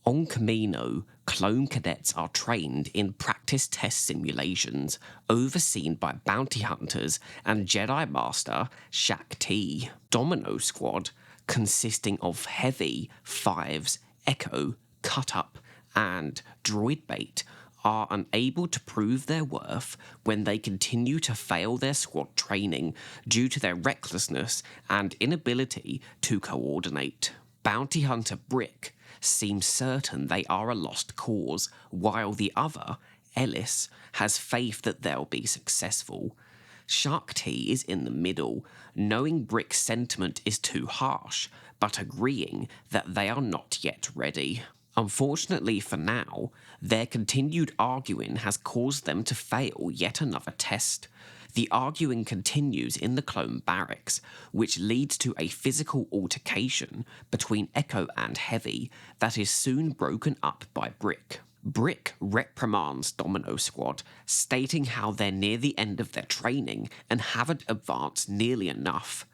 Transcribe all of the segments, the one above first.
On Camino, clone cadets are trained in practice test simulations overseen by bounty hunters and Jedi Master Shaak Ti. Domino Squad, consisting of Heavy, Fives, Echo, Cut Up, and Droid Bait, are unable to prove their worth when they continue to fail their squad training due to their recklessness and inability to coordinate. Bounty Hunter Brick seems certain they are a lost cause, while the other, Ellis, has faith that they'll be successful. Shaak Ti is in the middle, knowing Brick's sentiment is too harsh, but agreeing that they are not yet ready. Unfortunately for now, their continued arguing has caused them to fail yet another test. The arguing continues in the clone barracks, which leads to a physical altercation between Echo and Heavy that is soon broken up by Brick. Brick reprimands Domino Squad, stating how they're near the end of their training and haven't advanced nearly enough,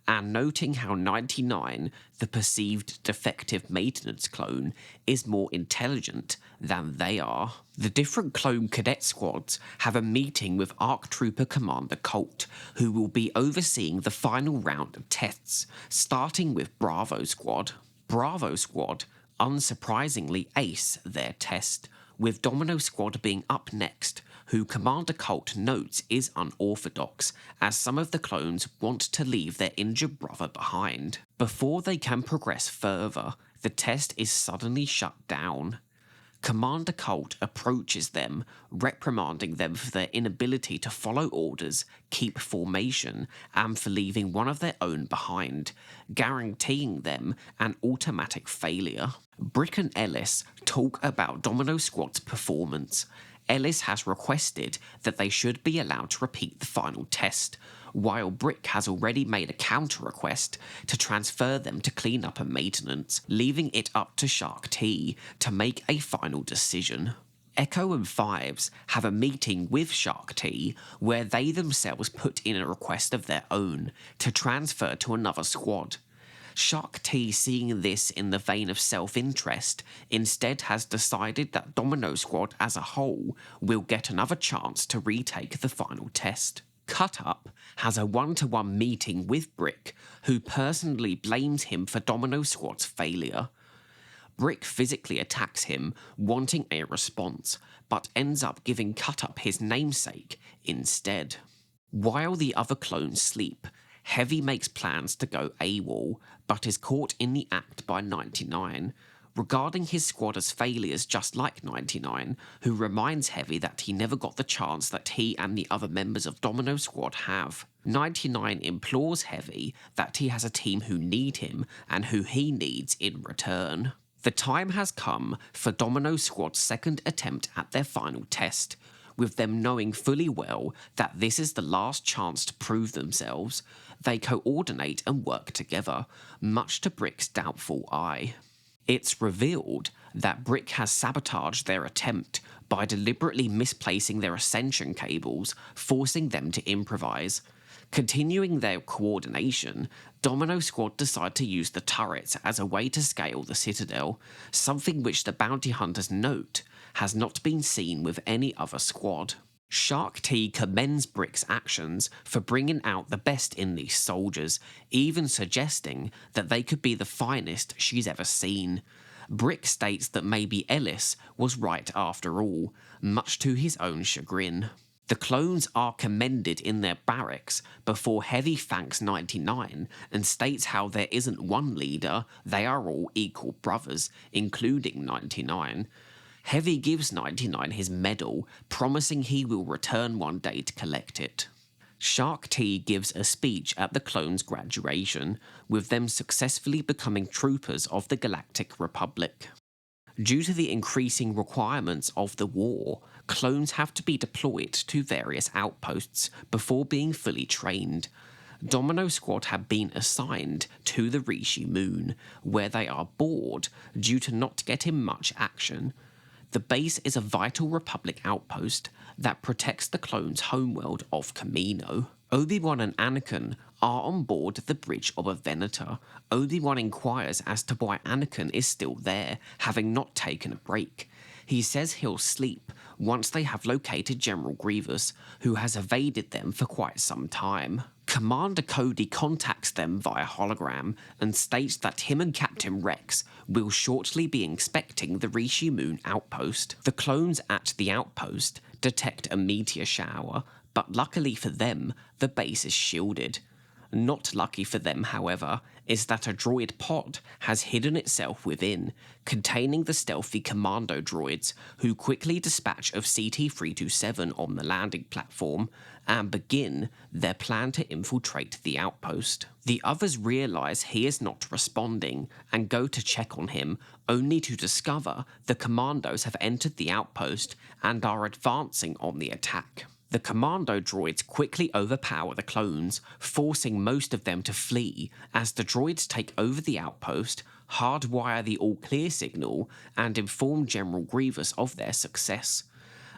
and noting how 99, the perceived defective maintenance clone, is more intelligent than they are. The different clone cadet squads have a meeting with ARC Trooper Commander Colt, who will be overseeing the final round of tests, starting with Bravo Squad. Bravo Squad, unsurprisingly, ace their test, with Domino Squad being up next, who Commander Colt notes is unorthodox, as some of the clones want to leave their injured brother behind. Before they can progress further, the test is suddenly shut down. Commander Colt approaches them, reprimanding them for their inability to follow orders, keep formation, and for leaving one of their own behind, guaranteeing them an automatic failure. Brick and Ellis talk about Domino Squad's performance. Ellis has requested that they should be allowed to repeat the final test, while Brick has already made a counter-request to transfer them to cleanup and maintenance, leaving it up to Shaak Ti to make a final decision. Echo and Fives have a meeting with Shaak Ti where they themselves put in a request of their own to transfer to another squad. Shaak Ti, seeing this in the vein of self-interest, instead has decided that Domino Squad as a whole will get another chance to retake the final test. Cut Up has a one-to-one meeting with Brick, who personally blames him for Domino Squad's failure. Brick physically attacks him, wanting a response, but ends up giving Cut Up his namesake instead. While the other clones sleep, Heavy makes plans to go AWOL, but is caught in the act by 99, regarding his squad as failures just like 99, who reminds Heavy that he never got the chance that he and the other members of Domino Squad have. 99 implores Heavy that he has a team who need him and who he needs in return. The time has come for Domino Squad's second attempt at their final test, with them knowing fully well that this is the last chance to prove themselves. They coordinate and work together, much to Brick's doubtful eye. It's revealed that Brick has sabotaged their attempt by deliberately misplacing their ascension cables, forcing them to improvise. Continuing their coordination, Domino Squad decide to use the turrets as a way to scale the Citadel, something which the bounty hunters note has not been seen with any other squad. Shaak Ti commends Brick's actions for bringing out the best in these soldiers, even suggesting that they could be the finest she's ever seen. Brick states that maybe Ellis was right after all, much to his own chagrin. The clones are commended in their barracks before Heavy thanks 99 and states how there isn't one leader, they are all equal brothers, including 99. Heavy gives 99 his medal, promising he will return one day to collect it. Shaak Ti gives a speech at the clones' graduation, with them successfully becoming troopers of the Galactic Republic. Due to the increasing requirements of the war, clones have to be deployed to various outposts before being fully trained. Domino Squad have been assigned to the Rishi Moon, where they are bored due to not getting much action. The base is a vital Republic outpost that protects the clones' homeworld of Camino. Obi-Wan and Anakin are on board the bridge of a Venator. Obi-Wan inquires as to why Anakin is still there, having not taken a break. He says he'll sleep once they have located General Grievous, who has evaded them for quite some time. Commander Cody contacts them via hologram and states that him and Captain Rex will shortly be inspecting the Rishi Moon outpost. The clones at the outpost detect a meteor shower, but luckily for them, the base is shielded. Not lucky for them, however, is that a droid pod has hidden itself within, containing the stealthy commando droids, who quickly dispatch of CT-327 on the landing platform and begin their plan to infiltrate the outpost. The others realise he is not responding and go to check on him, only to discover the commandos have entered the outpost and are advancing on the attack. The commando droids quickly overpower the clones, forcing most of them to flee as the droids take over the outpost, hardwire the all-clear signal, and inform General Grievous of their success.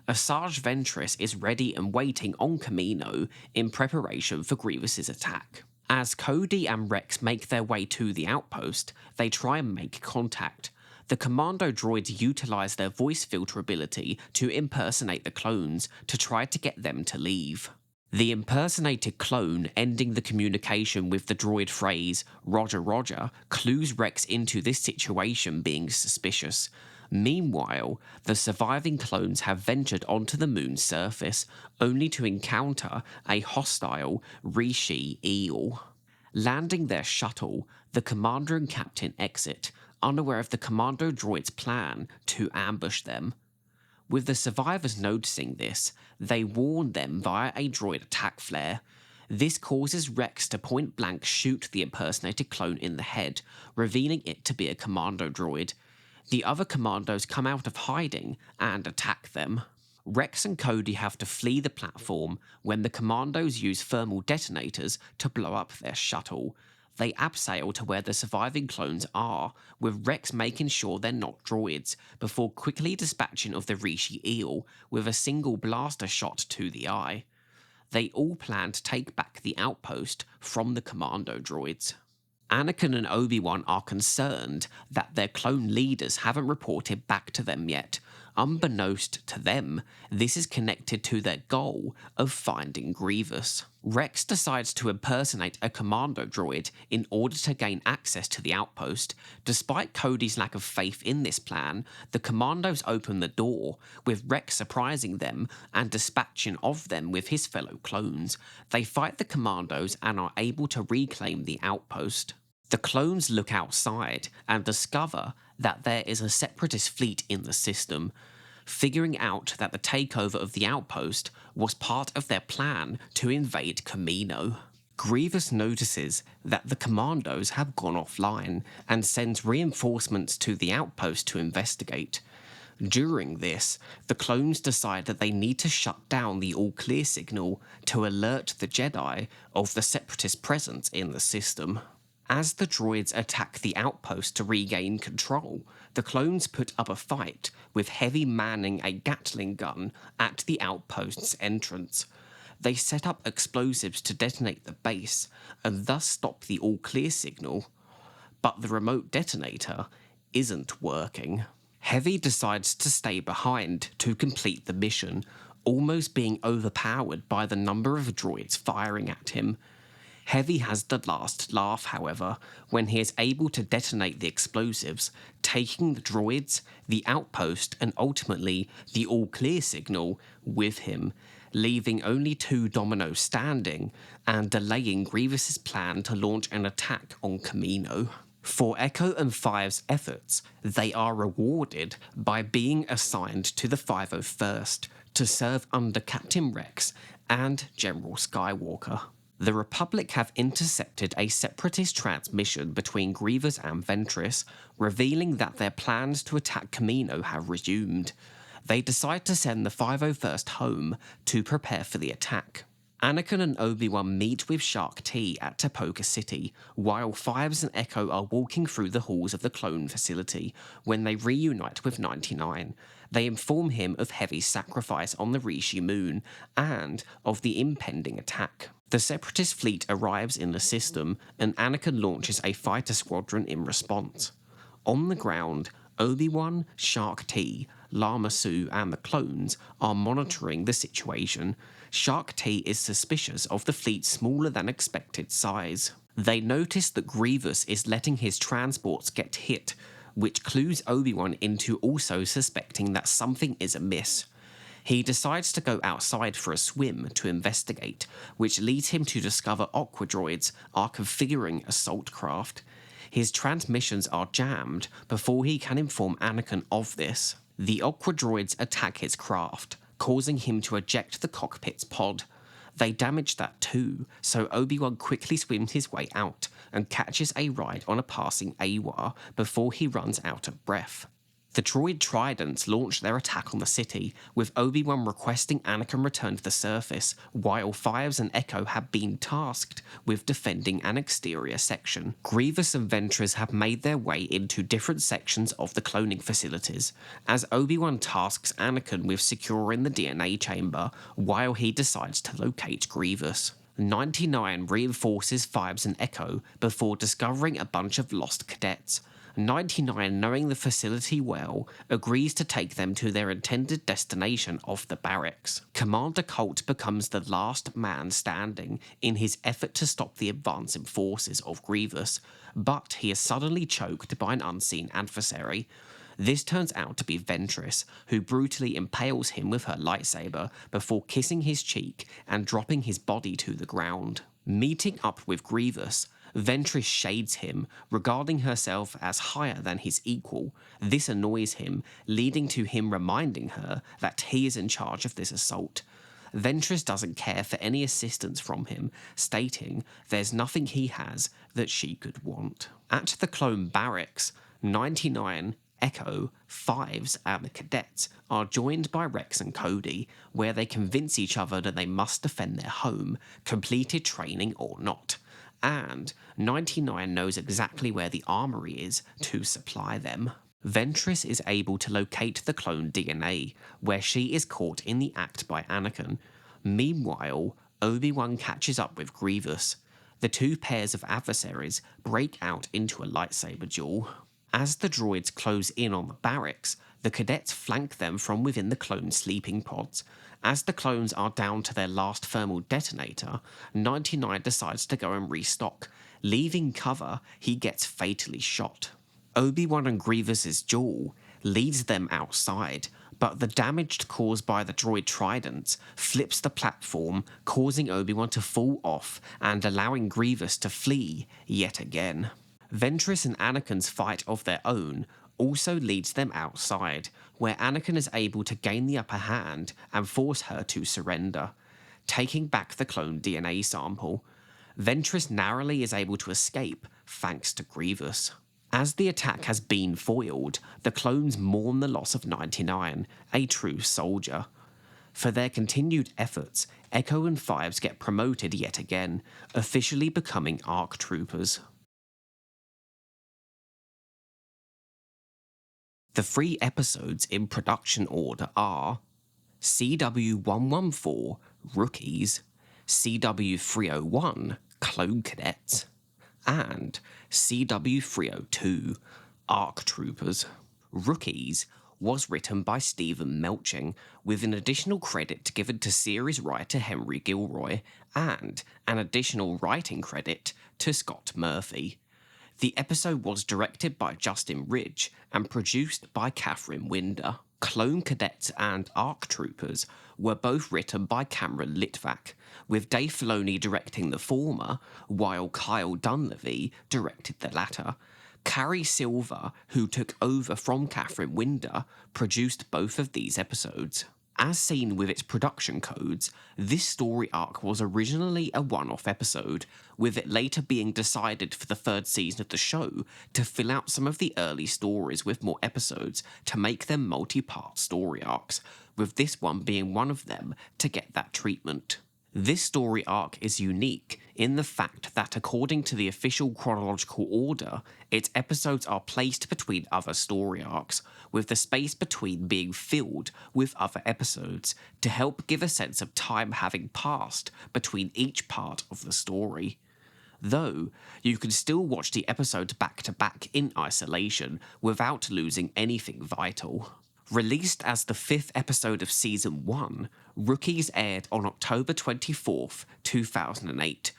Asajj Ventress is ready and waiting on Camino in preparation for Grievous's attack. As Cody and Rex make their way to the outpost, they try and make contact. The commando droids utilise their voice filter ability to impersonate the clones to try to get them to leave. The impersonated clone ending the communication with the droid phrase, "Roger, Roger," clues Rex into this situation being suspicious. Meanwhile, the surviving clones have ventured onto the moon's surface, only to encounter a hostile Rishi eel. Landing their shuttle, the commander and captain exit, unaware of the commando droid's plan to ambush them. With the survivors noticing this, they warn them via a droid attack flare. This causes Rex to point-blank shoot the impersonated clone in the head, revealing it to be a commando droid. The other commandos come out of hiding and attack them. Rex and Cody have to flee the platform when the commandos use thermal detonators to blow up their shuttle. They abseil to where the surviving clones are, with Rex making sure they're not droids, before quickly dispatching of the Rishi eel with a single blaster shot to the eye. They all plan to take back the outpost from the commando droids. Anakin and Obi-Wan are concerned that their clone leaders haven't reported back to them yet. Unbeknownst to them, this is connected to their goal of finding Grievous. Rex decides to impersonate a commando droid in order to gain access to the outpost. Despite Cody's lack of faith in this plan, the commandos open the door, with Rex surprising them and dispatching of them with his fellow clones. They fight the commandos and are able to reclaim the outpost. The clones look outside and discover that there is a separatist fleet in the system, figuring out that the takeover of the outpost was part of their plan to invade Camino. Grievous notices that the commandos have gone offline and sends reinforcements to the outpost to investigate. During this, the clones decide that they need to shut down the all-clear signal to alert the Jedi of the separatist presence in the system. As the droids attack the outpost to regain control, the clones put up a fight, with Heavy manning a Gatling gun at the outpost's entrance. They set up explosives to detonate the base, and thus stop the all-clear signal. But the remote detonator isn't working. Heavy decides to stay behind to complete the mission, almost being overpowered by the number of droids firing at him. Heavy has the last laugh, however, when he is able to detonate the explosives, taking the droids, the outpost, and ultimately the all-clear signal with him, leaving only 2 Dominos standing and delaying Grievous's plan to launch an attack on Camino. For Echo and Five's efforts, they are rewarded by being assigned to the 501st to serve under Captain Rex and General Skywalker. The Republic have intercepted a separatist transmission between Grievous and Ventress, revealing that their plans to attack Camino have resumed. They decide to send the 501st home to prepare for the attack. Anakin and Obi-Wan meet with Shark T at Tapoka City, while Fives and Echo are walking through the halls of the clone facility when they reunite with 99. They inform him of Heavy's sacrifice on the Rishi moon and of the impending attack. The Separatist fleet arrives in the system, and Anakin launches a fighter squadron in response. On the ground, Obi-Wan, Shark T, Lama Su, and the clones are monitoring the situation. Shark T is suspicious of the fleet's smaller than expected size. They notice that Grievous is letting his transports get hit, which clues Obi-Wan into also suspecting that something is amiss. He decides to go outside for a swim to investigate, which leads him to discover Aquadroids are configuring assault craft. His transmissions are jammed before he can inform Anakin of this. The Aquadroids attack his craft, causing him to eject the cockpit's pod. They damage that too, so Obi-Wan quickly swims his way out and catches a ride on a passing AWAR before he runs out of breath. The droid Tridents launch their attack on the city, with Obi-Wan requesting Anakin return to the surface, while Fives and Echo have been tasked with defending an exterior section. Grievous and Ventress have made their way into different sections of the cloning facilities, as Obi-Wan tasks Anakin with securing the DNA chamber, while he decides to locate Grievous. 99 reinforces Fives and Echo before discovering a bunch of lost cadets. 99, knowing the facility well, agrees to take them to their intended destination of the barracks. Commander Colt becomes the last man standing in his effort to stop the advancing forces of Grievous, but he is suddenly choked by an unseen adversary. This turns out to be Ventress, who brutally impales him with her lightsaber before kissing his cheek and dropping his body to the ground. Meeting up with Grievous, Ventress shades him, regarding herself as higher than his equal. This annoys him, leading to him reminding her that he is in charge of this assault. Ventress doesn't care for any assistance from him, stating there's nothing he has that she could want. At the clone barracks, 99, Echo, Fives, and the cadets are joined by Rex and Cody, where they convince each other that they must defend their home, completed training or not. And 99 knows exactly where the armory is to supply them. Ventress is able to locate the clone DNA, where she is caught in the act by Anakin. Meanwhile, Obi-Wan catches up with Grievous. The two pairs of adversaries break out into a lightsaber duel. As the droids close in on the barracks, the cadets flank them from within the clone sleeping pods. As the clones are down to their last thermal detonator, 99 decides to go and restock. Leaving cover, he gets fatally shot. Obi-Wan and Grievous's duel leads them outside, but the damage caused by the droid Tridents flips the platform, causing Obi-Wan to fall off and allowing Grievous to flee yet again. Ventress and Anakin's fight of their own also leads them outside, where Anakin is able to gain the upper hand and force her to surrender, taking back the clone DNA sample. Ventress narrowly is able to escape thanks to Grievous. As the attack has been foiled, the clones mourn the loss of 99, a true soldier. For their continued efforts, Echo and Fives get promoted yet again, officially becoming ARC troopers. The 3 episodes in production order are CW114, Rookies, CW301, Clone Cadets, and CW302, ARC Troopers. Rookies was written by Stephen Melching, with an additional credit given to series writer Henry Gilroy, and an additional writing credit to Scott Murphy. The episode was directed by Justin Ridge and produced by Catherine Winder. Clone Cadets and ARC Troopers were both written by Cameron Litvak, with Dave Filoni directing the former, while Kyle Dunlevy directed the latter. Cary Silver, who took over from Catherine Winder, produced both of these episodes. As seen with its production codes, this story arc was originally a one-off episode, with it later being decided for the 3rd season of the show to fill out some of the early stories with more episodes to make them multi-part story arcs, with this one being one of them to get that treatment. This story arc is unique in the fact that according to the official chronological order, its episodes are placed between other story arcs, with the space between being filled with other episodes to help give a sense of time having passed between each part of the story. Though, you can still watch the episodes back to back in isolation without losing anything vital. Released as the 5th episode of Season 1, Rookies aired on October 24th, 2008.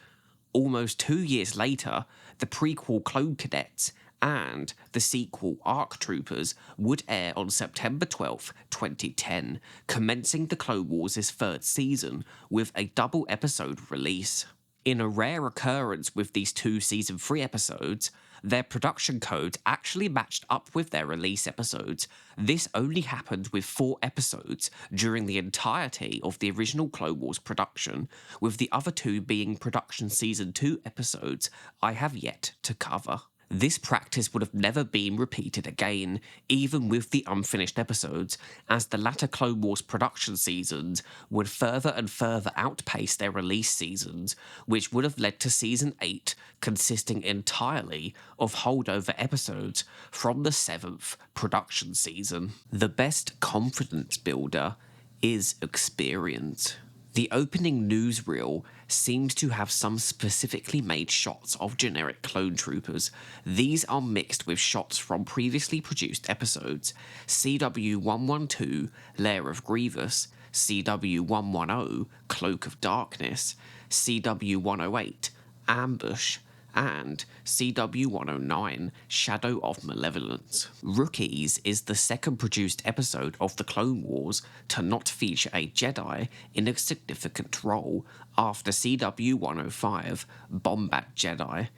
Almost 2 years later, the prequel Clone Cadets and the sequel Arc Troopers would air on September 12th, 2010, commencing the Clone Wars' 3rd season with a double episode release. In a rare occurrence with these two Season 3 episodes, their production code actually matched up with their release episodes. This only happened with 4 episodes during the entirety of the original Clone Wars production, with the other 2 being production Season 2 episodes I have yet to cover. This practice would have never been repeated again, even with the unfinished episodes, as the latter Clone Wars production seasons would further and further outpace their release seasons, which would have led to Season 8 consisting entirely of holdover episodes from the 7th production season. The best confidence builder is experience. The opening newsreel seems to have some specifically made shots of generic clone troopers. These are mixed with shots from previously produced episodes: CW-112, Lair of Grievous, CW-110, Cloak of Darkness, CW-108, Ambush, and CW-109, Shadow of Malevolence. Rookies is the second produced episode of the Clone Wars to not feature a Jedi in a significant role after CW-105, Bombat Jedi,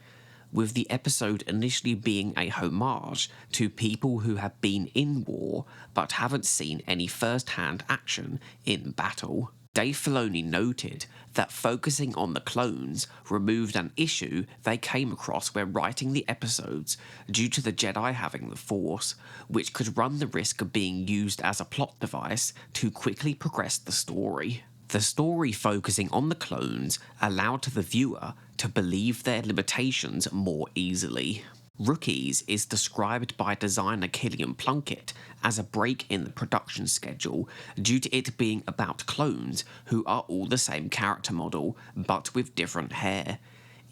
with the episode initially being a homage to people who have been in war but haven't seen any first-hand action in battle. Dave Filoni noted that focusing on the clones removed an issue they came across when writing the episodes due to the Jedi having the Force, which could run the risk of being used as a plot device to quickly progress the story. The story focusing on the clones allowed the viewer to believe their limitations more easily. Rookies is described by designer Killian Plunkett as a break in the production schedule due to it being about clones who are all the same character model but with different hair.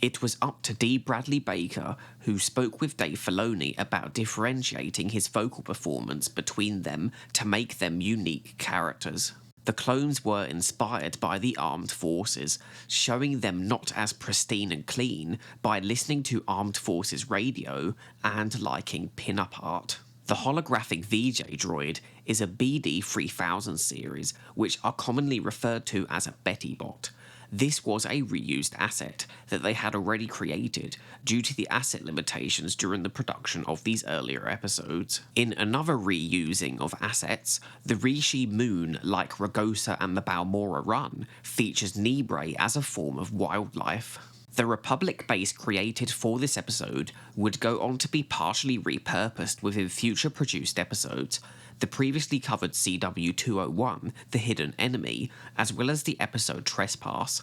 It was up to D. Bradley Baker, who spoke with Dave Filoni about differentiating his vocal performance between them to make them unique characters. The clones were inspired by the armed forces, showing them not as pristine and clean by listening to armed forces radio and liking pin-up art. The holographic VJ droid is a BD-3000 series, which are commonly referred to as a Betty bot. This was a reused asset that they had already created due to the asset limitations during the production of these earlier episodes. In another reusing of assets, the Rishi Moon, like Ragosa and the Balmora Run, features Nibre as a form of wildlife. The Republic base created for this episode would go on to be partially repurposed within future produced episodes. The previously covered CW-201, The Hidden Enemy, as well as the episode Trespass.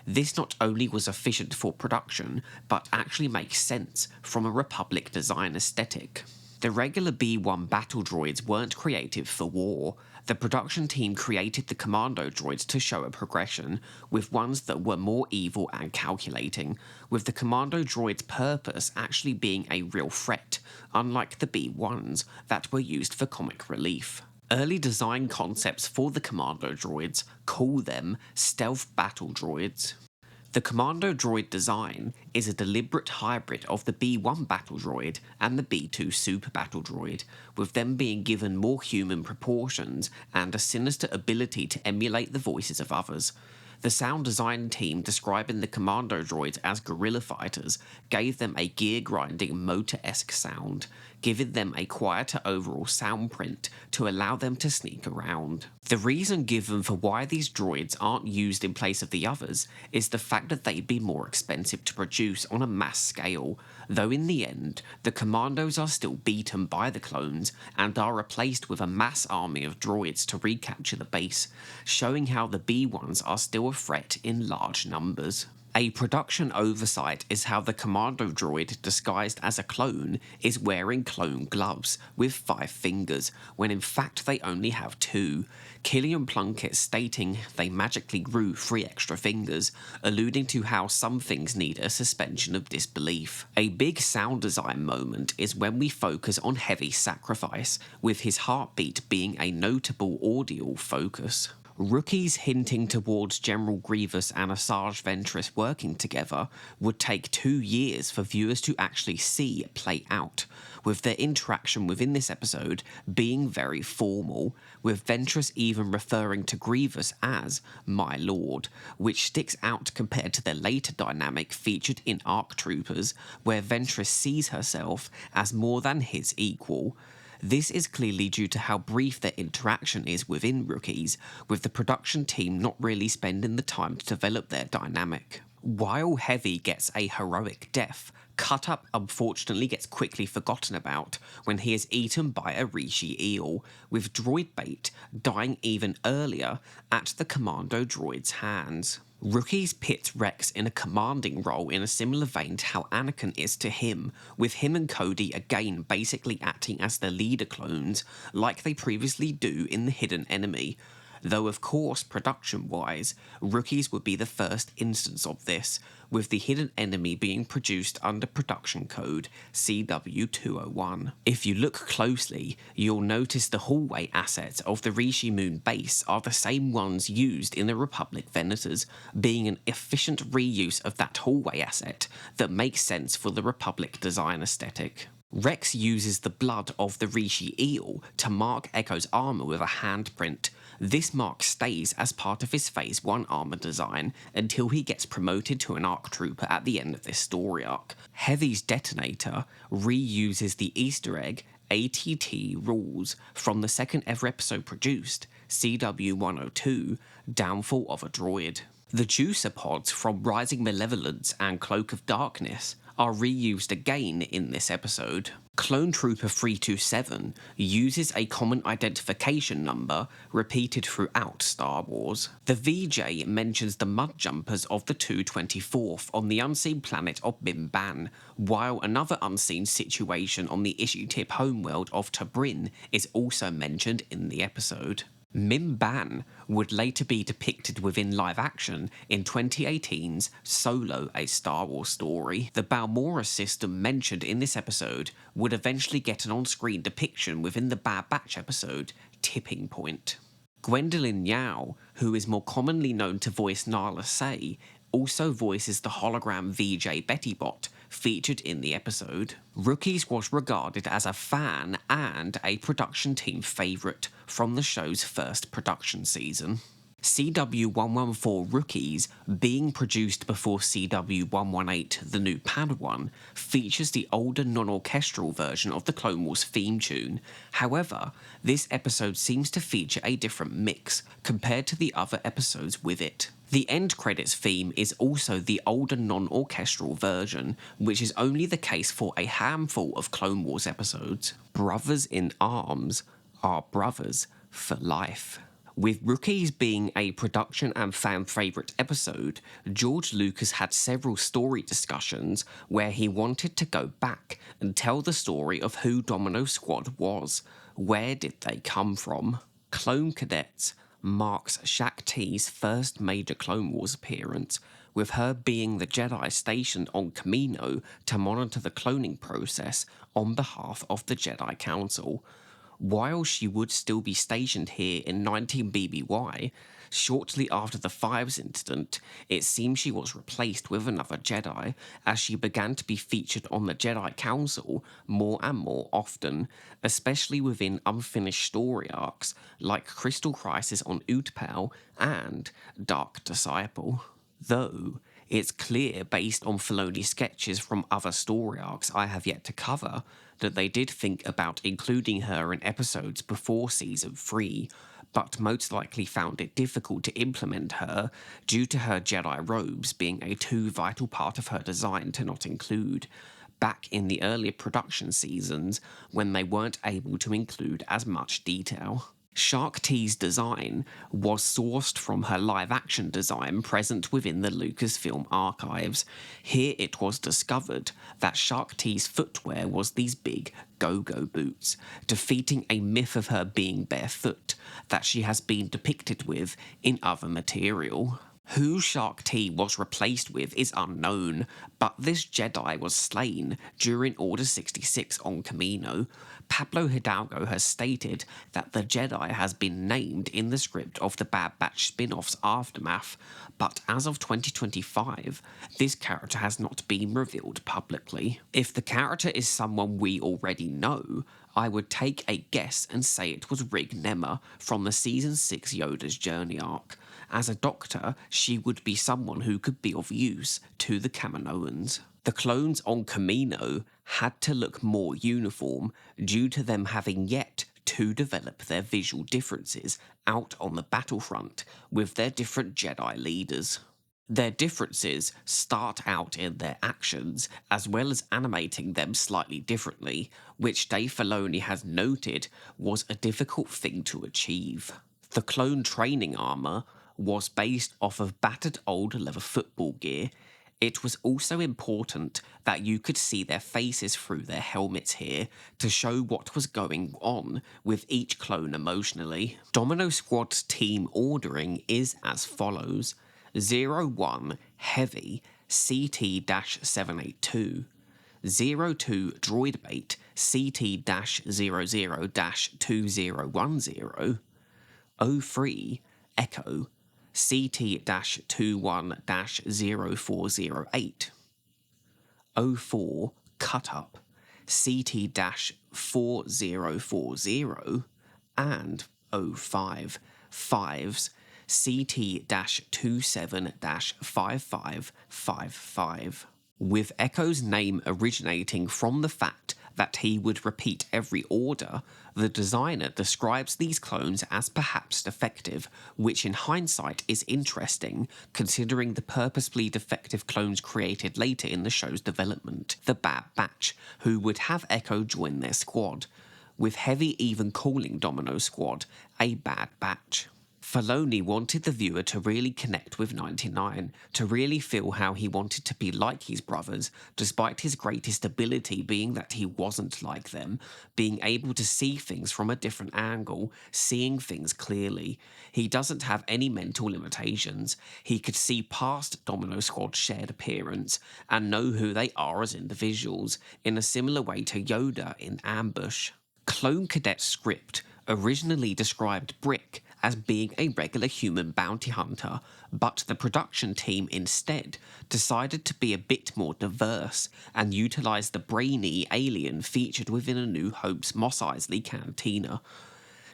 This not only was efficient for production, but actually makes sense from a Republic design aesthetic. The regular B-1 battle droids weren't created for war. The production team created the commando droids to show a progression, with ones that were more evil and calculating, with the commando droids' purpose actually being a real threat, unlike the B-1s that were used for comic relief. Early design concepts for the commando droids call them stealth battle droids. The commando droid design is a deliberate hybrid of the B-1 battle droid and the B-2 super battle droid, with them being given more human proportions and a sinister ability to emulate the voices of others. The sound design team describing the commando droids as guerrilla fighters gave them a gear-grinding motor-esque sound. giving them a quieter overall sound print to allow them to sneak around. The reason given for why these droids aren't used in place of the others is the fact that they'd be more expensive to produce on a mass scale, though in the end, the commandos are still beaten by the clones and are replaced with a mass army of droids to recapture the base, showing how the B-1s are still a threat in large numbers. A production oversight is how the commando droid disguised as a clone is wearing clone gloves with 5 fingers, when in fact they only have 2, Killian Plunkett stating they magically grew 3 extra fingers, alluding to how some things need a suspension of disbelief. A big sound design moment is when we focus on Heavy Sacrifice, with his heartbeat being a notable audio focus. Rookies hinting towards General Grievous and Asajj Ventress working together would take 2 years for viewers to actually see play out, with their interaction within this episode being very formal, with Ventress even referring to Grievous as "my lord," which sticks out compared to their later dynamic featured in ARC Troopers, where Ventress sees herself as more than his equal. This is clearly due to how brief their interaction is within Rookies, with the production team not really spending the time to develop their dynamic. While Heavy gets a heroic death, Cut Up unfortunately gets quickly forgotten about when he is eaten by a Rishi eel, with Droid Bait dying even earlier at the commando droid's hands. Rookies pits Rex in a commanding role in a similar vein to how Anakin is to him, with him and Cody again basically acting as the leader clones, like they previously do in The Hidden Enemy. Though of course, production-wise, Rookies would be the first instance of this, with The Hidden Enemy being produced under production code CW201. If you look closely, you'll notice the hallway assets of the Rishi Moon base are the same ones used in the Republic Venators, being an efficient reuse of that hallway asset that makes sense for the Republic design aesthetic. Rex uses the blood of the Rishi eel to mark Echo's armour with a handprint. This mark stays as part of his Phase 1 armour design until he gets promoted to an ARC Trooper at the end of this story arc. Heavy's detonator reuses the Easter egg ATT rules from the second ever episode produced, CW102, Downfall of a Droid. The juicer pods from Rising Malevolence and Cloak of Darkness are reused again in this episode. Clone Trooper 327 uses a common identification number repeated throughout Star Wars. The VJ mentions the mud jumpers of the 224th on the unseen planet of Mimban, while another unseen situation on the issue tip homeworld of Tabrin is also mentioned in the episode. Mimban would later be depicted within live action in 2018's Solo: A Star Wars Story. The Balmorra system mentioned in this episode would eventually get an on-screen depiction within the Bad Batch episode Tipping Point. Gwendolyn Yao, who is more commonly known to voice Nala Se, also voices the hologram VJ Betty Bot featured in the episode. Rookies was regarded as a fan and a production team favourite from the show's first production season. CW114 Rookies, being produced before CW118 The New Padawan, features the older non-orchestral version of the Clone Wars theme tune. However, this episode seems to feature a different mix compared to the other episodes with it. The end credits theme is also the older non-orchestral version, which is only the case for a handful of Clone Wars episodes. Brothers in Arms are brothers for life. With Rookies being a production and fan favourite episode, George Lucas had several story discussions where he wanted to go back and tell the story of who Domino Squad was. Where did they come from? Clone Cadets marks Shaak Ti's first major Clone Wars appearance, with her being the Jedi stationed on Kamino to monitor the cloning process on behalf of the Jedi Council. While she would still be stationed here in 19 BBY, shortly after the Fives incident, it seems she was replaced with another Jedi, as she began to be featured on the Jedi Council more and more often, especially within unfinished story arcs like Crystal Crisis on Utapau and Dark Disciple. Though, it's clear based on Filoni sketches from other story arcs I have yet to cover, that they did think about including her in episodes before Season 3, but most likely found it difficult to implement her due to her Jedi robes being a too vital part of her design to not include, back in the earlier production seasons when they weren't able to include as much detail. Shark T's design was sourced from her live-action design present within the Lucasfilm archives. Here it was discovered that Shark T's footwear was these big go-go boots, defeating a myth of her being barefoot that she has been depicted with in other material. Who Shark T was replaced with is unknown, but this Jedi was slain during Order 66 on Camino. Pablo Hidalgo has stated that the Jedi has been named in the script of the Bad Batch spin-off's Aftermath, but as of 2025, this character has not been revealed publicly. If the character is someone we already know, I would take a guess and say it was Rig Nemma from the Season 6 Yoda's Journey arc. As a doctor, she would be someone who could be of use to the Kaminoans. The clones on Camino had to look more uniform due to them having yet to develop their visual differences out on the battlefront with their different Jedi leaders. Their differences start out in their actions, as well as animating them slightly differently, which Dave Filoni has noted was a difficult thing to achieve. The clone training armour was based off of battered old leather football gear. It was also important that you could see their faces through their helmets here to show what was going on with each clone emotionally. Domino Squad's team ordering is as follows: 01 Heavy CT-782, 02 Droidbait CT-00-2010, 03 Echo CT-21-0408, 04 Cut-Up CT-4040, and 05 Fives CT-27-5555, with Echo's name originating from the fact that he would repeat every order. The designer describes these clones as perhaps defective, which in hindsight is interesting considering the purposefully defective clones created later in the show's development, the Bad Batch, who would have Echo join their squad, with Heavy even calling Domino Squad a Bad Batch. Filoni wanted the viewer to really connect with 99, to really feel how he wanted to be like his brothers, despite his greatest ability being that he wasn't like them, being able to see things from a different angle, seeing things clearly. He doesn't have any mental limitations. He could see past Domino Squad's shared appearance and know who they are as individuals, in a similar way to Yoda in Ambush. Clone Cadet's script originally described Brick as being a regular human bounty hunter, but the production team instead decided to be a bit more diverse and utilise the brainy alien featured within A New Hope's Mos Eisley Cantina.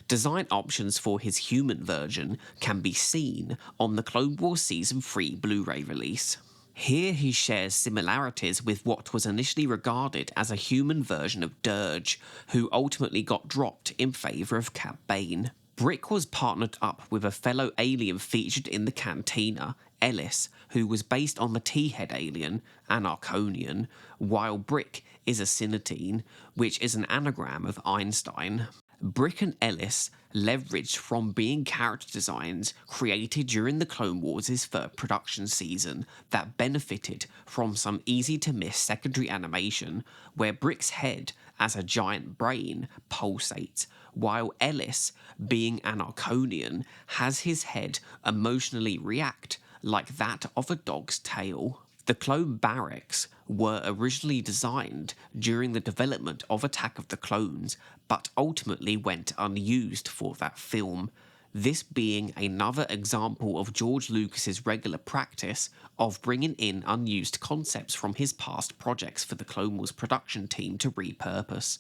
Design options for his human version can be seen on the Clone Wars Season 3 Blu-ray release. Here he shares similarities with what was initially regarded as a human version of Dirge, who ultimately got dropped in favour of Cad Bane. Brick was partnered up with a fellow alien featured in the Cantina, Ellis, who was based on the T-head alien, an Arconian, while Brick is a Cinetine, which is an anagram of Einstein. Brick and Ellis leveraged from being character designs created during the Clone Wars' third production season that benefited from some easy-to-miss secondary animation where Brick's head, as a giant brain, pulsates, while Ellis, being an Arconian, has his head emotionally react like that of a dog's tail. The clone barracks were originally designed during the development of Attack of the Clones, but ultimately went unused for that film, this being another example of George Lucas's regular practice of bringing in unused concepts from his past projects for the Clone Wars production team to repurpose,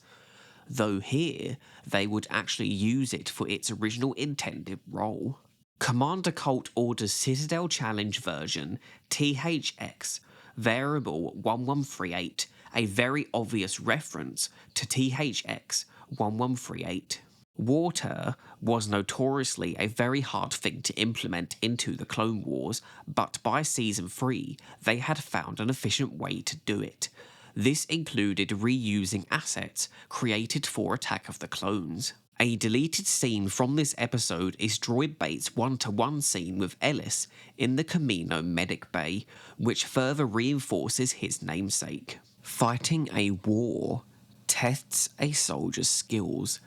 though here they would actually use it for its original intended role. Commander Colt orders Citadel Challenge version THX variable 1138 a very obvious reference to THX 1138. Water was notoriously a very hard thing to implement into the Clone Wars, but by Season 3, they had found an efficient way to do it. This included reusing assets created for Attack of the Clones. A deleted scene from this episode is Droid Bait's one-to-one scene with Ellis in the Camino medic bay, which further reinforces his namesake. Fighting a war tests a soldier's skills.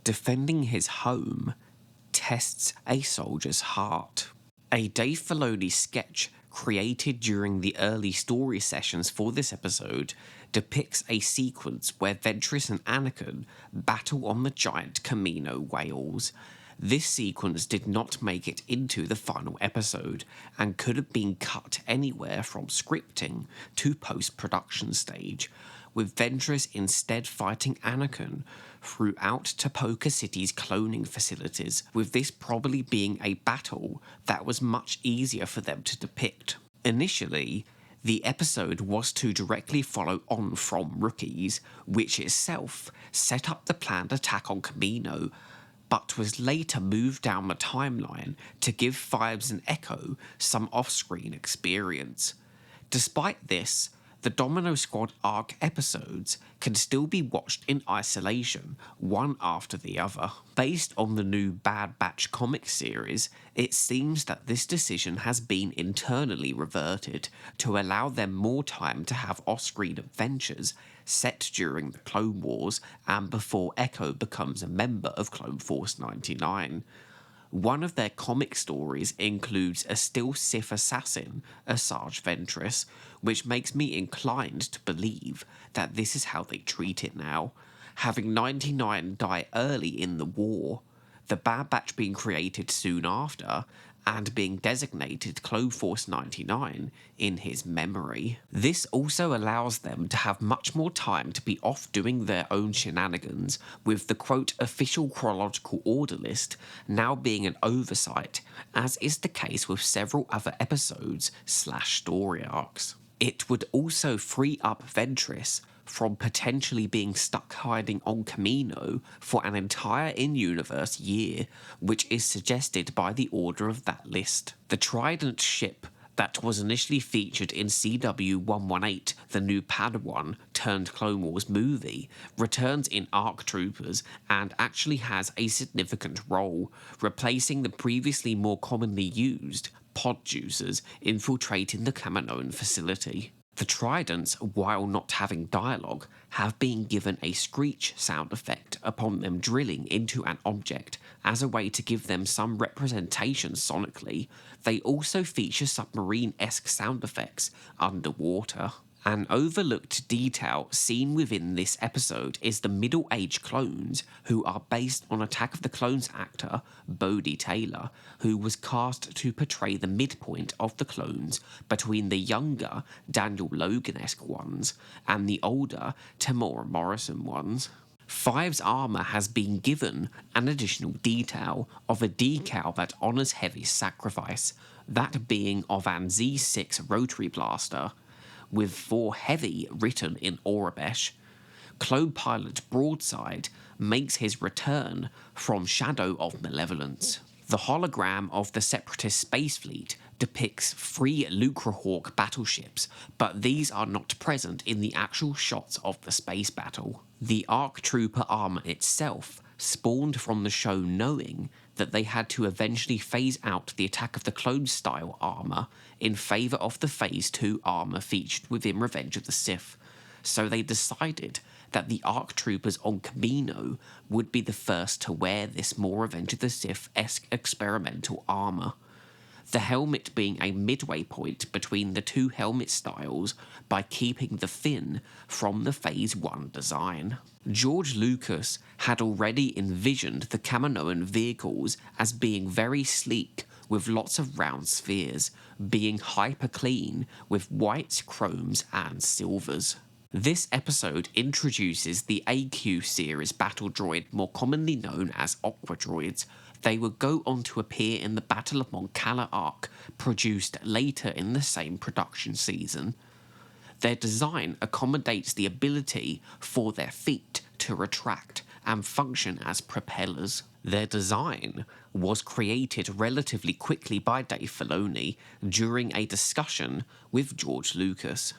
Defending his home tests a soldier's heart. A Dave Filoni sketch created during the early story sessions for this episode depicts a sequence where Ventress and Anakin battle on the giant Camino whales. This sequence did not make it into the final episode and could have been cut anywhere from scripting to post-production stage, with Ventress instead fighting Anakin throughout Tapoka City's cloning facilities, with this probably being a battle that was much easier for them to depict. Initially, the episode was to directly follow on from Rookies, which itself set up the planned attack on Camino, but was later moved down the timeline to give Fives and Echo some off-screen experience. Despite this, the Domino Squad Arc episodes can still be watched in isolation, one after the other. Based on the new Bad Batch comic series, it seems that this decision has been internally reverted to allow them more time to have off-screen adventures set during the Clone Wars and before Echo becomes a member of Clone Force 99. One of their comic stories includes a still Sith assassin, Asajj Ventress, which makes me inclined to believe that this is how they treat it now, having 99 die early in the war, the Bad Batch being created soon after, and being designated Clone Force 99 in his memory. This also allows them to have much more time to be off doing their own shenanigans, with the quote official chronological order list now being an oversight, as is the case with several other episodes/story arcs. It would also free up Ventress from potentially being stuck hiding on Camino for an entire in-universe year, which is suggested by the order of that list. The Trident ship that was initially featured in CW 118, the new Padawan turned Clone Wars movie, returns in ARC Troopers and actually has a significant role, replacing the previously more commonly used pod juicers infiltrating the Kaminoan facility. The Tridents, while not having dialogue, have been given a screech sound effect upon them drilling into an object as a way to give them some representation sonically. They also feature submarine-esque sound effects underwater. An overlooked detail seen within this episode is the middle-aged clones, who are based on Attack of the Clones actor Bodhi Taylor, who was cast to portray the midpoint of the clones between the younger Daniel Logan-esque ones and the older Tamora Morrison ones. Five's armour has been given an additional detail of a decal that honours Heavy's sacrifice, that being of an Z6 rotary blaster, with For Heavy written in Aurebesh. Clone Pilot Broadside makes his return from Shadow of Malevolence. The hologram of the Separatist space fleet depicts 3 Lucrehawk battleships, but these are not present in the actual shots of the space battle. The ARC Trooper armour itself spawned from the show knowing that they had to eventually phase out the Attack of the Clones style armour in favour of the Phase 2 armour featured within Revenge of the Sith, so they decided that the ARC Troopers on Camino would be the first to wear this more Revenge of the Sith-esque experimental armour, the helmet being a midway point between the two helmet styles by keeping the fin from the Phase 1 design. George Lucas had already envisioned the Kaminoan vehicles as being very sleek, with lots of round spheres, being hyper clean with whites, chromes and silvers. This episode introduces the AQ series battle droid, more commonly known as Aqua Droids. They would go on to appear in the Battle of Mon Cala arc, produced later in the same production season. Their design accommodates the ability for their feet to retract and function as propellers. Their design was created relatively quickly by Dave Filoni during a discussion with George Lucas.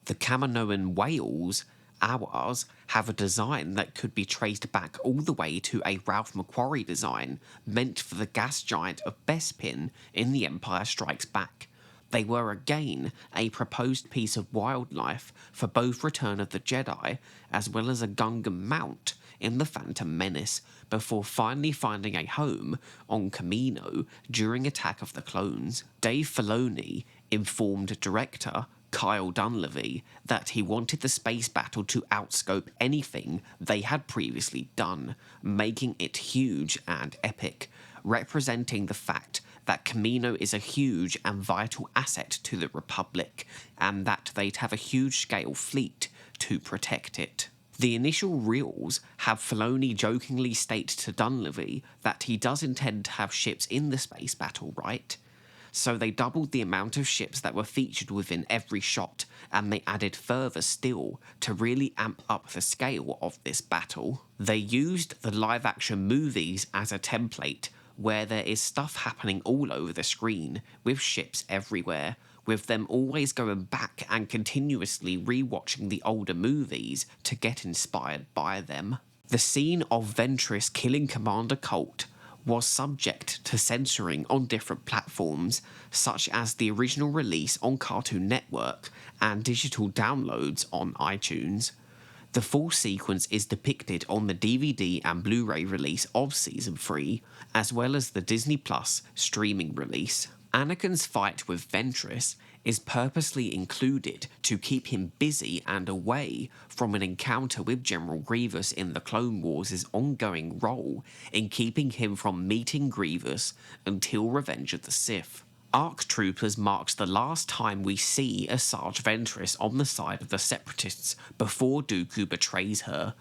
The Kaminoan whales, ours, have a design that could be traced back all the way to a Ralph McQuarrie design meant for the gas giant of Bespin in The Empire Strikes Back. They were again a proposed piece of wildlife for both Return of the Jedi as well as a Gungan mount in The Phantom Menace, before finally finding a home on Kamino during Attack of the Clones. Dave Filoni informed director Kyle Dunlevy that he wanted the space battle to outscope anything they had previously done, making it huge and epic, representing the fact that Kamino is a huge and vital asset to the Republic, and that they'd have a huge-scale fleet to protect it. The initial reels have Filoni jokingly state to Dunlevy that he does intend to have ships in the space battle, right? So they doubled the amount of ships that were featured within every shot, and they added further still to really amp up the scale of this battle. They used the live-action movies as a template, where there is stuff happening all over the screen, with ships everywhere, with them always going back and continuously rewatching the older movies to get inspired by them. The scene of Ventress killing Commander Colt was subject to censoring on different platforms, such as the original release on Cartoon Network and digital downloads on iTunes. The full sequence is depicted on the DVD and Blu-ray release of Season 3, as well as the Disney Plus streaming release. Anakin's fight with Ventress is purposely included to keep him busy and away from an encounter with General Grievous in the Clone Wars' ongoing role in keeping him from meeting Grievous until Revenge of the Sith. ARC Troopers marks the last time we see Asajj Ventress on the side of the Separatists before Dooku betrays her.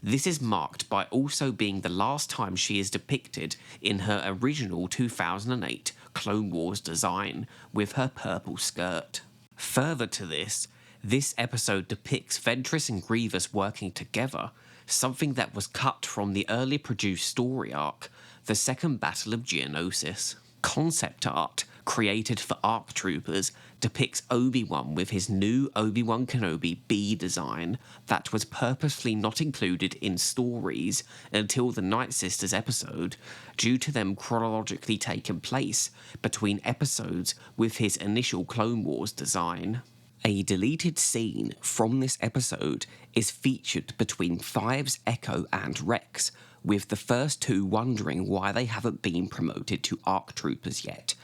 This is marked by also being the last time she is depicted in her original 2008 Clone Wars design, with her purple skirt. Further to this episode depicts Ventress and Grievous working together, something that was cut from the early produced story arc, The Second Battle of Geonosis. Concept art created for ARC Troopers depicts Obi-Wan with his new Obi-Wan Kenobi B design that was purposefully not included in stories until the Night Sisters episode, due to them chronologically taking place between episodes with his initial Clone Wars design. A deleted scene from this episode is featured between Fives, Echo and Rex, with the first two wondering why they haven't been promoted to ARC Troopers yet,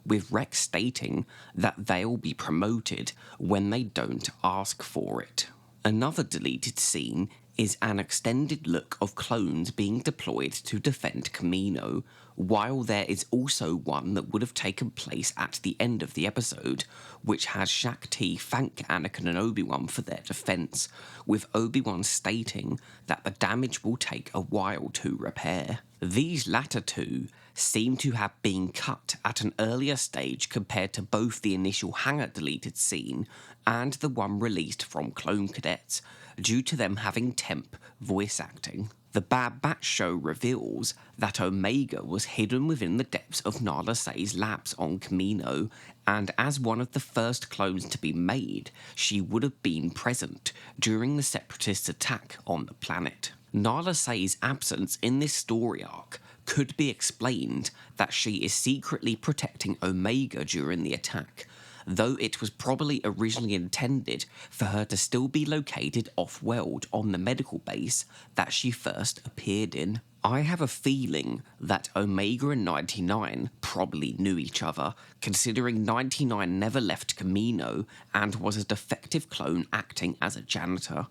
with Rex stating that they'll be promoted when they don't ask for it. Another deleted scene is an extended look of clones being deployed to defend Kamino, while there is also one that would have taken place at the end of the episode, which has Shaak Ti thank Anakin and Obi-Wan for their defense, with Obi-Wan stating that the damage will take a while to repair. These latter two seem to have been cut at an earlier stage compared to both the initial hangar deleted scene and the one released from Clone Cadets, due to them having temp voice acting. The Bad Batch show reveals that Omega was hidden within the depths of Nala Se's labs on Kamino, and as one of the first clones to be made, she would have been present during the Separatists' attack on the planet. Nala Se's absence in this story arc could be explained that she is secretly protecting Omega during the attack, though it was probably originally intended for her to still be located off-world on the medical base that she first appeared in. I have a feeling that Omega and 99 probably knew each other, considering 99 never left Kamino and was a defective clone acting as a janitor.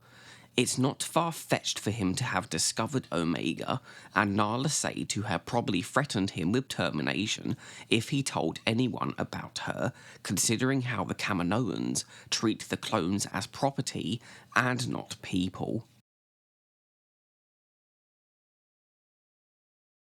It's not far-fetched for him to have discovered Omega, and Nala Se to have probably threatened him with termination if he told anyone about her, considering how the Kaminoans treat the clones as property and not people.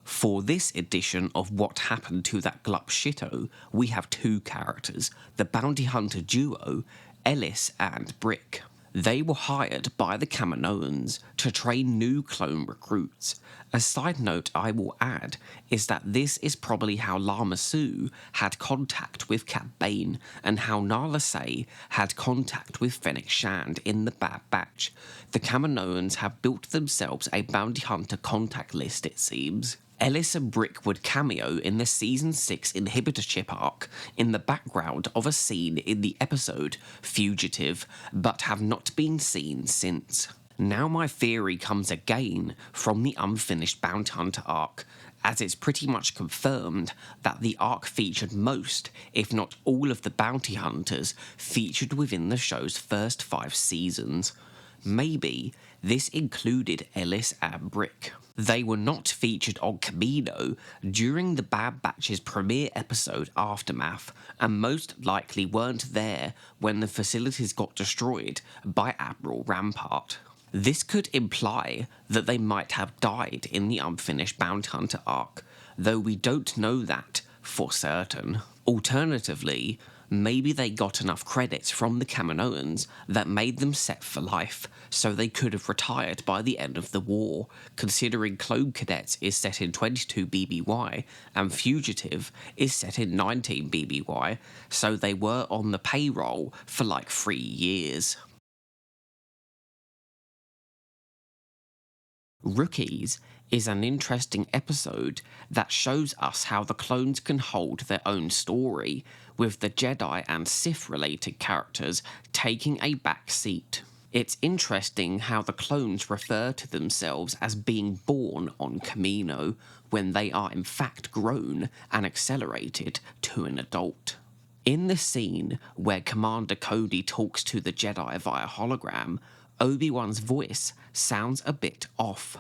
For this edition of What Happened to That Glup Shitto, we have two characters, the bounty hunter duo, Ellis and Brick. They were hired by the Kaminoans to train new clone recruits. A side note I will add is that this is probably how Lama Su had contact with Cad Bane and how Nala Se had contact with Fennec Shand in the Bad Batch. The Kaminoans have built themselves a bounty hunter contact list, it seems. Ellis and Brick would cameo in the Season 6 Inhibitor Ship arc in the background of a scene in the episode Fugitive, but have not been seen since. Now my theory comes again from the unfinished Bounty Hunter arc, as it's pretty much confirmed that the arc featured most, if not all of the bounty hunters featured within the show's first 5 seasons. Maybe this included Ellis and Brick. They were not featured on Kamino during the Bad Batch's premiere episode Aftermath, and most likely weren't there when the facilities got destroyed by Admiral Rampart. This could imply that they might have died in the unfinished Bounty Hunter arc, though we don't know that for certain. Alternatively, maybe they got enough credits from the Kaminoans that made them set for life, so they could have retired by the end of the war, considering Clone Cadets is set in 22 BBY and Fugitive is set in 19 BBY, so they were on the payroll for like 3 years. Rookies is an interesting episode that shows us how the clones can hold their own story, with the Jedi and Sith related characters taking a back seat. It's interesting how the clones refer to themselves as being born on Kamino, when they are in fact grown and accelerated to an adult. In the scene where Commander Cody talks to the Jedi via hologram, Obi-Wan's voice sounds a bit off.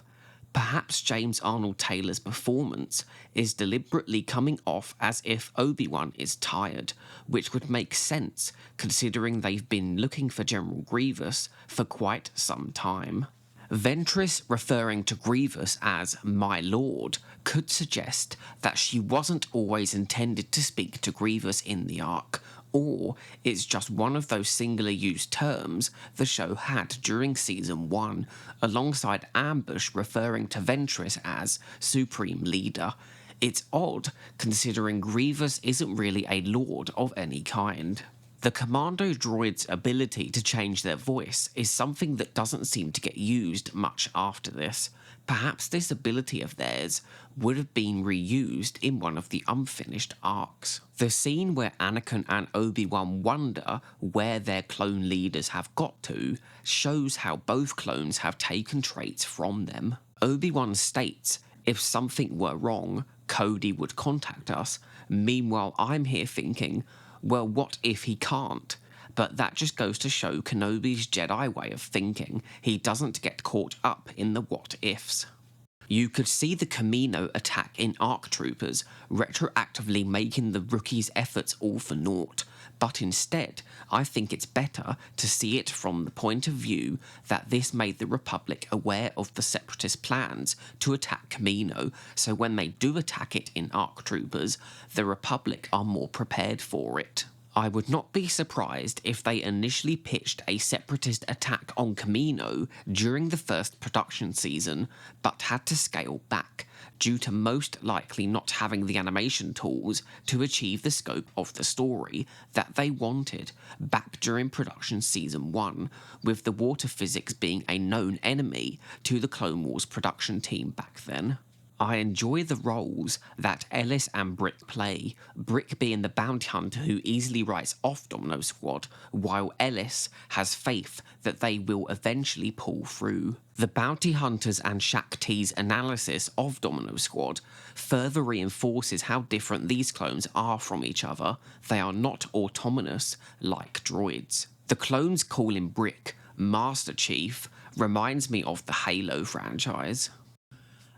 Perhaps James Arnold Taylor's performance is deliberately coming off as if Obi-Wan is tired, which would make sense considering they've been looking for General Grievous for quite some time. Ventress referring to Grievous as "my lord" could suggest that she wasn't always intended to speak to Grievous in the arc, or it's just one of those singular use terms the show had during Season 1, alongside Ambush referring to Ventress as Supreme Leader. It's odd, considering Grievous isn't really a lord of any kind. The Commando droid's ability to change their voice is something that doesn't seem to get used much after this. Perhaps this ability of theirs would have been reused in one of the unfinished arcs. The scene where Anakin and Obi-Wan wonder where their clone leaders have got to shows how both clones have taken traits from them. Obi-Wan states, "If something were wrong, Cody would contact us." Meanwhile, I'm here thinking, well, what if he can't? But that just goes to show Kenobi's Jedi way of thinking. He doesn't get caught up in the what-ifs. You could see the Kamino attack in ARC Troopers, retroactively making the rookies' efforts all for naught, but instead, I think it's better to see it from the point of view that this made the Republic aware of the Separatist plans to attack Kamino, so when they do attack it in ARC Troopers, the Republic are more prepared for it. I would not be surprised if they initially pitched a separatist attack on Kamino during the first production season, but had to scale back, due to most likely not having the animation tools to achieve the scope of the story that they wanted back during production season 1, with the water physics being a known enemy to the Clone Wars production team back then. I enjoy the roles that Ellis and Brick play, Brick being the bounty hunter who easily writes off Domino Squad, while Ellis has faith that they will eventually pull through. The bounty hunters and Shaak T's analysis of Domino Squad further reinforces how different these clones are from each other. They are not autonomous like droids. The clones calling Brick Master Chief reminds me of the Halo franchise.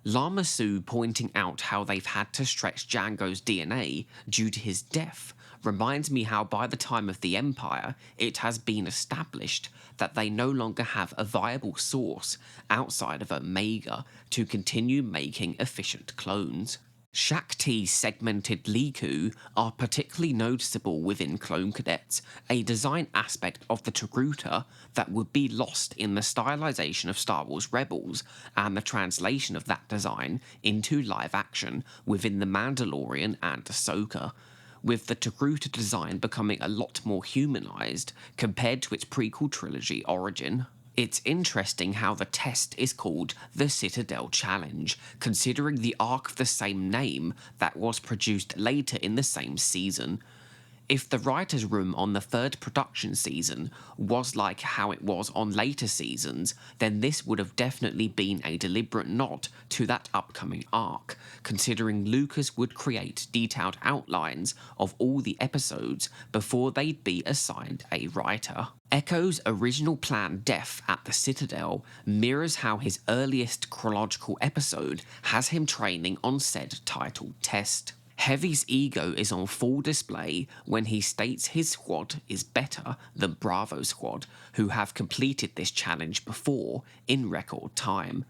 Lama Su pointing out how they've had to stretch Jango's DNA due to his death reminds me how by the time of the Empire, it has been established that they no longer have a viable source outside of Omega to continue making efficient clones. Shack T's segmented Liku are particularly noticeable within Clone Cadets, a design aspect of the Togruta that would be lost in the stylization of Star Wars Rebels and the translation of that design into live action within The Mandalorian and Ahsoka, with the Togruta design becoming a lot more humanized compared to its prequel trilogy origin. It's interesting how the test is called the Citadel Challenge, considering the arc of the same name that was produced later in the same season. If the writer's room on the third production season was like how it was on later seasons, then this would have definitely been a deliberate nod to that upcoming arc, considering Lucas would create detailed outlines of all the episodes before they'd be assigned a writer. Echo's original planned death at the Citadel mirrors how his earliest chronological episode has him training on said titled test. Heavy's ego is on full display when he states his squad is better than Bravo Squad, who have completed this challenge before in record time.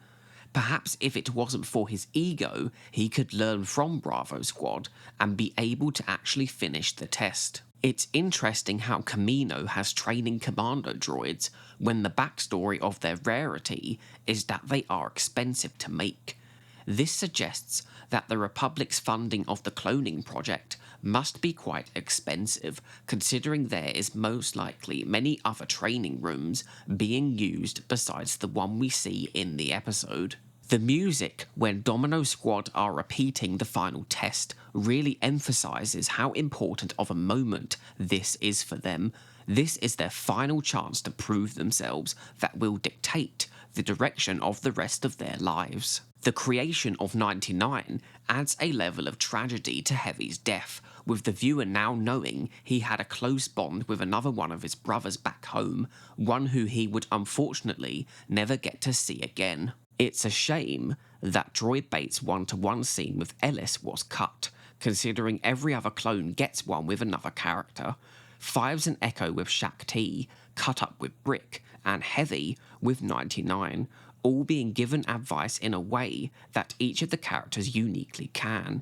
Perhaps if it wasn't for his ego, he could learn from Bravo Squad and be able to actually finish the test. It's interesting how Kamino has training commando droids when the backstory of their rarity is that they are expensive to make. This suggests that the Republic's funding of the cloning project must be quite expensive, considering there is most likely many other training rooms being used besides the one we see in the episode. The music, when Domino Squad are repeating the final test, really emphasises how important of a moment this is for them. This is their final chance to prove themselves that will dictate the direction of the rest of their lives. The creation of 99 adds a level of tragedy to Heavy's death, with the viewer now knowing he had a close bond with another one of his brothers back home, one who he would unfortunately never get to see again. It's a shame that Droid Bait's one-to-one scene with Ellis was cut, considering every other clone gets one with another character. Fives and Echo with Shack T, cut up with Brick, and Heavy with 99, all being given advice in a way that each of the characters uniquely can.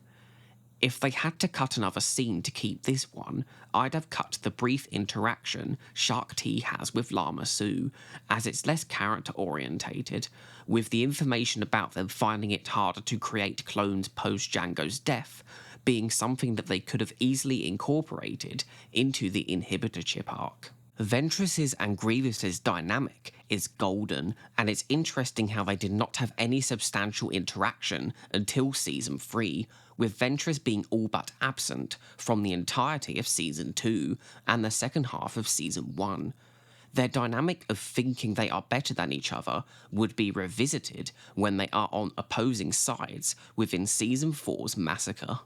If they had to cut another scene to keep this one, I'd have cut the brief interaction Shack T has with Lama Su, as it's less character-orientated, with the information about them finding it harder to create clones post-Jango's death being something that they could have easily incorporated into the inhibitor chip arc. Ventress's and Grievous's dynamic is golden, and it's interesting how they did not have any substantial interaction until Season 3, with Ventress being all but absent from the entirety of Season 2 and the second half of Season 1. Their dynamic of thinking they are better than each other would be revisited when they are on opposing sides within Season 4's Massacre.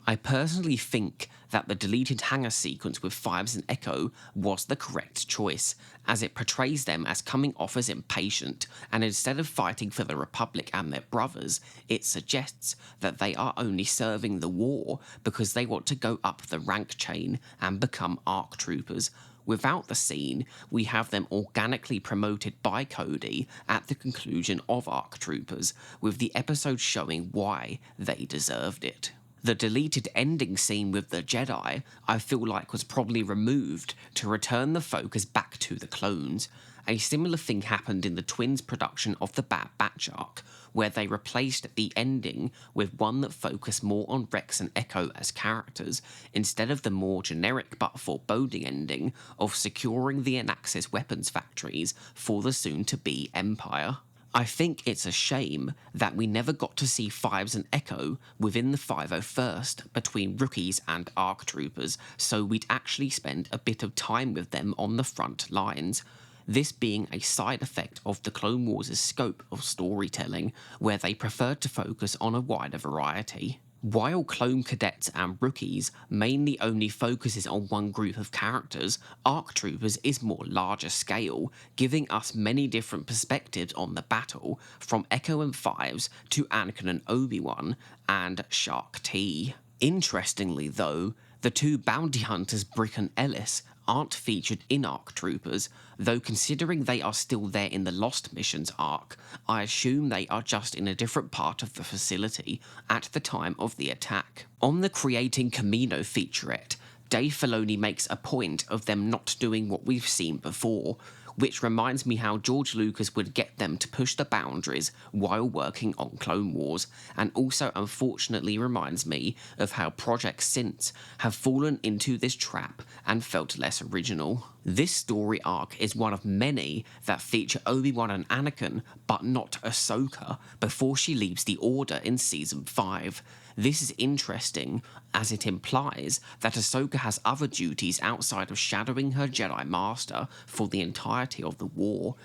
I personally think that the deleted hangar sequence with Fives and Echo was the correct choice, as it portrays them as coming off as impatient, and instead of fighting for the Republic and their brothers, it suggests that they are only serving the war because they want to go up the rank chain and become ARC troopers. Without the scene, we have them organically promoted by Cody at the conclusion of ARC troopers, with the episode showing why they deserved it. The deleted ending scene with the Jedi, I feel like, was probably removed to return the focus back to the clones. A similar thing happened in the Twins production of the Bad Batch arc, where they replaced the ending with one that focused more on Rex and Echo as characters, instead of the more generic but foreboding ending of securing the Anaxis weapons factories for the soon-to-be Empire. I think it's a shame that we never got to see Fives and Echo within the 501st between rookies and ARC troopers, so we'd actually spend a bit of time with them on the front lines. This being a side effect of the Clone Wars' scope of storytelling, where they preferred to focus on a wider variety. While Clone Cadets and Rookies mainly only focuses on one group of characters, ARC Troopers is more larger scale, giving us many different perspectives on the battle, from Echo and Fives to Anakin and Obi-Wan, and Shack T. Interestingly though, The two bounty hunters, Brick and Ellis, aren't featured in ARC Troopers, though considering they are still there in the Lost Missions arc, I assume they are just in a different part of the facility at the time of the attack. On the Creating Camino featurette, Dave Filoni makes a point of them not doing what we've seen before, which reminds me how George Lucas would get them to push the boundaries while working on Clone Wars, and also unfortunately reminds me of how projects since have fallen into this trap and felt less original. This story arc is one of many that feature Obi-Wan and Anakin, but not Ahsoka, before she leaves the Order in Season 5. This is interesting, as it implies that Ahsoka has other duties outside of shadowing her Jedi Master for the entirety of the war.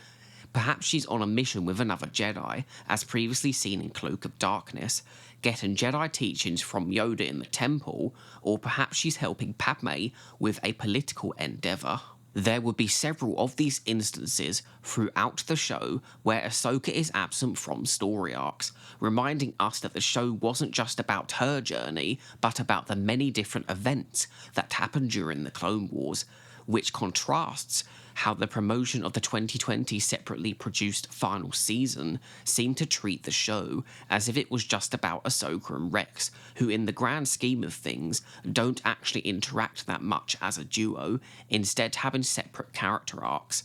Perhaps she's on a mission with another Jedi, as previously seen in Cloak of Darkness, getting Jedi teachings from Yoda in the temple, or perhaps she's helping Padme with a political endeavour. There would be several of these instances throughout the show where Ahsoka is absent from story arcs, reminding us that the show wasn't just about her journey, but about the many different events that happened during the Clone Wars, which contrasts how the promotion of the 2020 separately produced final season seemed to treat the show as if it was just about Ahsoka and Rex, who in the grand scheme of things don't actually interact that much as a duo, instead having separate character arcs,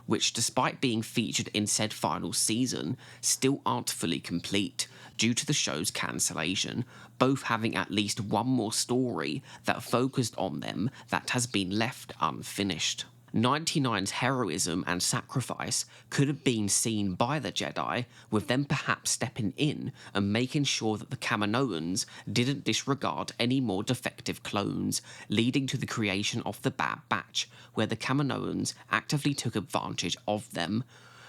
which despite being featured in said final season, still aren't fully complete due to the show's cancellation, both having at least one more story that focused on them that has been left unfinished. 99's heroism and sacrifice could have been seen by the Jedi, with them perhaps stepping in and making sure that the Kaminoans didn't disregard any more defective clones, leading to the creation of the Bad Batch, where the Kaminoans actively took advantage of them.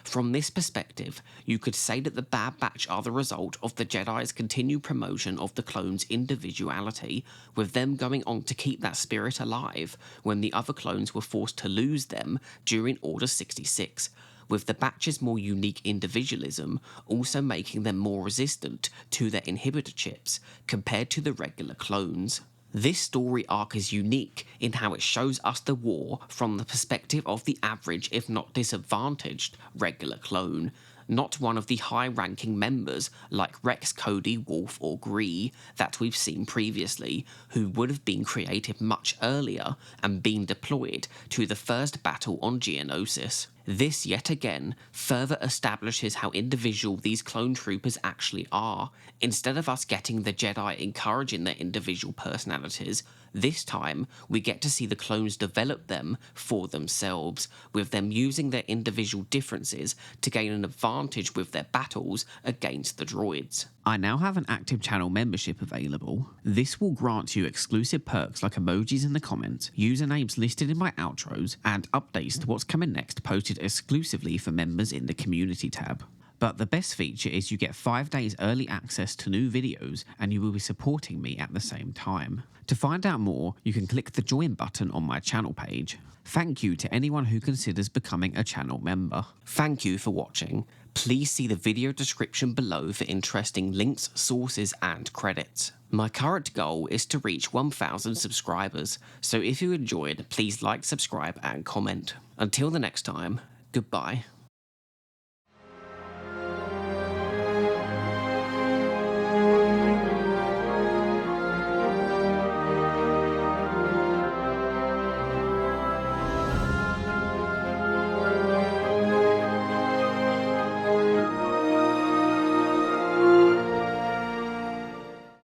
From this perspective, you could say that the Bad Batch are the result of the Jedi's continued promotion of the clones' individuality, with them going on to keep that spirit alive when the other clones were forced to lose them during Order 66, with the Batch's more unique individualism also making them more resistant to their inhibitor chips compared to the regular clones. This story arc is unique in how it shows us the war from the perspective of the average, if not disadvantaged, regular clone, not one of the high-ranking members like Rex, Cody, Wolf or Gree that we've seen previously, who would have been created much earlier and been deployed to the first battle on Geonosis. This, yet again, further establishes how individual these clone troopers actually are. Instead of us getting the Jedi encouraging their individual personalities, this time we get to see the clones develop them for themselves, with them using their individual differences to gain an advantage with their battles against the droids. I now have an active channel membership available. This will grant you exclusive perks like emojis in the comments, usernames listed in my outros, and updates to what's coming next posted exclusively for members in the community tab. But the best feature is you get 5 days early access to new videos, and you will be supporting me at the same time. To find out more, you can click the join button on my channel page. Thank you to anyone who considers becoming a channel member. Thank you for watching. Please see the video description below for interesting links, sources and credits. My current goal is to reach 1,000 subscribers, so if you enjoyed, please like, subscribe and comment. Until the next time, goodbye.